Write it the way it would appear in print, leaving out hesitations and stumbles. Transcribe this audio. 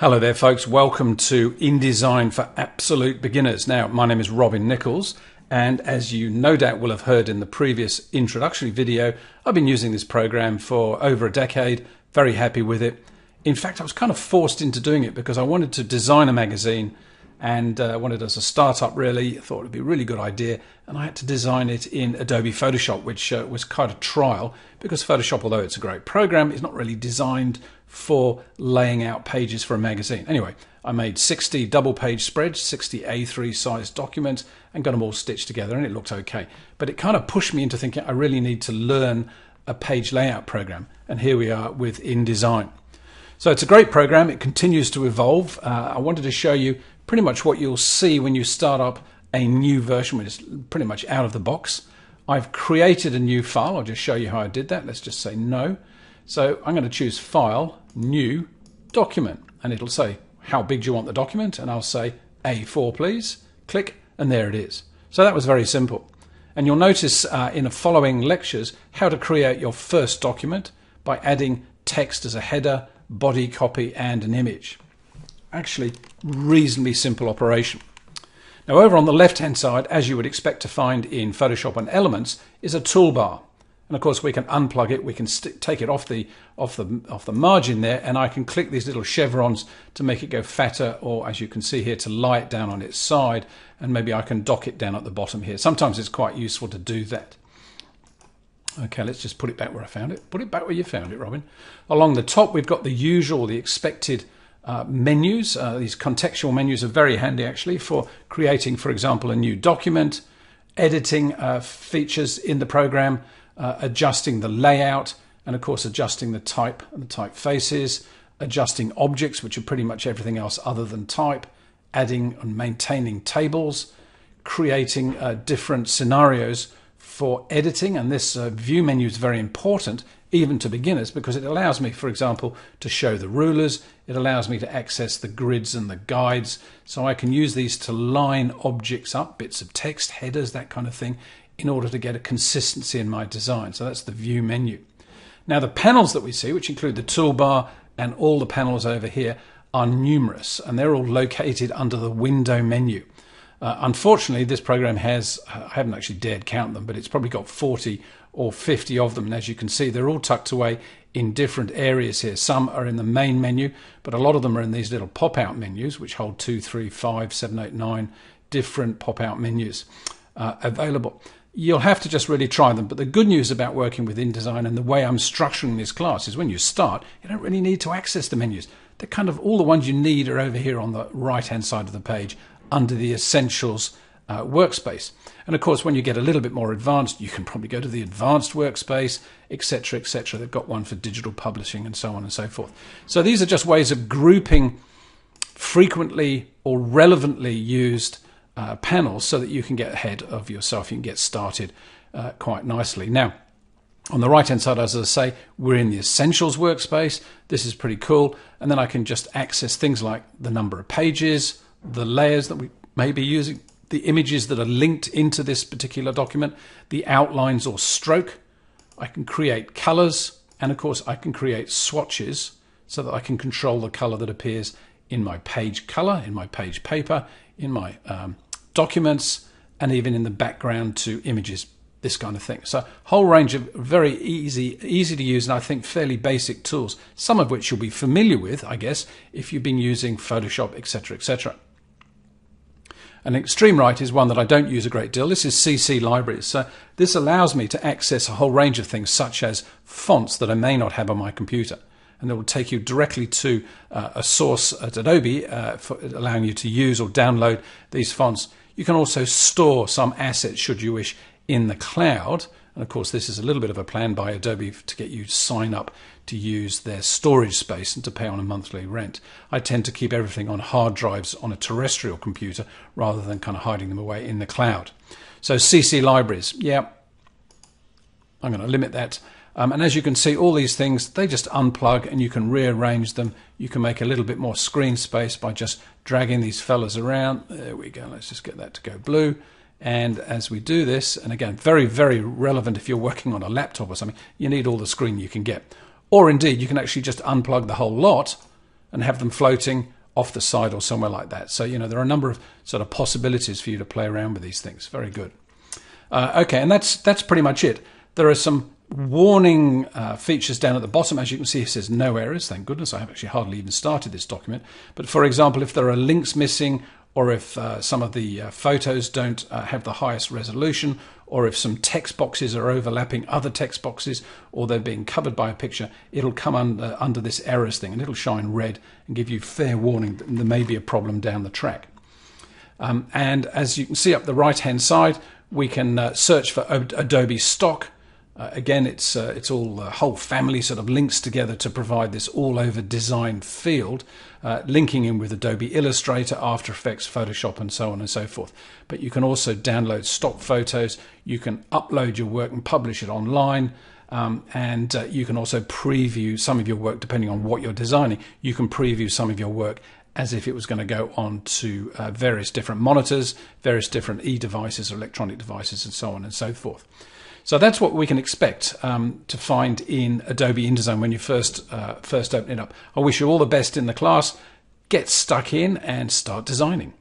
Hello there folks, welcome to InDesign for Absolute Beginners. Now, my name is Robin Nichols, and as you no doubt will have heard in the previous introductory video, I've been using this program for over a decade, very happy with it. In fact, I was kind of forced into doing it because I wanted to design a magazine and wanted as a startup really, thought it would be a really good idea, and I had to design it in Adobe Photoshop, which was kind of trial because Photoshop, although it's a great program, is not really designed for laying out pages for a magazine. Anyway, I made 60 double-page spreads, 60 A3 size documents, and got them all stitched together, and it looked okay. But it kind of pushed me into thinking I really need to learn a page layout program, and here we are with InDesign. So it's a great program. It continues to evolve. I wanted to show you pretty much what you'll see when you start up a new version, when it's pretty much out of the box. I've created a new file. I'll just show you how I did that. Let's just say no. So I'm going to choose File, New, Document, and it'll say, how big do you want the document? And I'll say A4 please. Click, and there it is. So that was very simple. And you'll notice in the following lectures how to create your first document by adding text as a header, body, copy, and an image. Actually, reasonably simple operation. Now over on the left hand side, as you would expect to find in Photoshop and Elements, is a toolbar. And of course we can unplug it, we can take it off the margin there, and I can click these little chevrons to make it go fatter, or as you can see here, to lie it down on its side, and maybe I can dock it down at the bottom here. Sometimes it's quite useful to do that. Okay, let's just put it back where I found it. Put it back where you found it, Robin. Along the top we've got the usual, the expected menus. These contextual menus are very handy actually for creating, for example, a new document, editing features in the program, adjusting the layout, and of course adjusting the type and the typefaces, adjusting objects, which are pretty much everything else other than type, adding and maintaining tables, creating different scenarios for editing. And this view menu is very important even to beginners because it allows me, for example, to show the rulers. It allows me to access the grids and the guides, so I can use these to line objects up, bits of text, headers, that kind of thing, in order to get a consistency in my design. So that's the view menu. Now the panels that we see, which include the toolbar and all the panels over here, are numerous, and they're all located under the window menu. Unfortunately, this program has, I haven't actually dared count them, but it's probably got 40 or 50 of them. And as you can see, they're all tucked away in different areas here. Some are in the main menu, but a lot of them are in these little pop-out menus, which hold 2, 3, 5, 7, 8, 9 different pop-out menus available. You'll have to just really try them. But the good news about working with InDesign and the way I'm structuring this class is when you start, you don't really need to access the menus. They're kind of all the ones you need are over here on the right-hand side of the page under the Essentials workspace. And of course, when you get a little bit more advanced, you can probably go to the Advanced workspace, etc., etc. They've got one for digital publishing and so on and so forth. So these are just ways of grouping frequently or relevantly used panels so that you can get ahead of yourself. You can get started quite nicely. Now, on the right hand side, as I say, we're in the Essentials workspace. This is pretty cool. And then I can just access things like the number of pages, the layers that we may be using, the images that are linked into this particular document, the outlines or stroke. I can create colors, and of course I can create swatches so that I can control the color that appears in my page color, in my page paper, in my documents, and even in the background to images, this kind of thing. So a whole range of very easy to use and I think fairly basic tools, some of which you'll be familiar with, I guess, if you've been using Photoshop, etc., etc. And extreme right is one that I don't use a great deal. This is CC Libraries. So this allows me to access a whole range of things such as fonts that I may not have on my computer. And it will take you directly to a source at Adobe for allowing you to use or download these fonts. You can also store some assets, should you wish, in the cloud. And of course, this is a little bit of a plan by Adobe to get you to sign up to use their storage space and to pay on a monthly rent. I tend to keep everything on hard drives on a terrestrial computer rather than kind of hiding them away in the cloud. So CC Libraries, yeah, I'm going to limit that. And as you can see, all these things, they just unplug and you can rearrange them. You can make a little bit more screen space by just dragging these fellas around. There we go. Let's just get that to go blue. And as we do this, and again, very, very relevant if you're working on a laptop or something, you need all the screen you can get. Or indeed, you can actually just unplug the whole lot and have them floating off the side or somewhere like that. So, you know, there are a number of sort of possibilities for you to play around with these things. Very good. Okay, and that's pretty much it. There are some warning features down at the bottom. As you can see, it says no errors. Thank goodness. I have actually hardly even started this document. But for example, if there are links missing, or if some of the photos don't have the highest resolution, or if some text boxes are overlapping other text boxes, or they're being covered by a picture, it'll come under this errors thing, and it'll shine red and give you fair warning that there may be a problem down the track. And as you can see up the right hand side, we can search for Adobe stock. Again, it's all a whole family sort of links together to provide this all-over design field, linking in with Adobe Illustrator, After Effects, Photoshop, and so on and so forth. But you can also download stock photos, you can upload your work and publish it online, and you can also preview some of your work depending on what you're designing. You can preview some of your work as if it was going to go on to various different monitors, various different e-devices or electronic devices, and so on and so forth. So that's what we can expect to find in Adobe InDesign when you first open it up. I wish you all the best in the class. Get stuck in and start designing.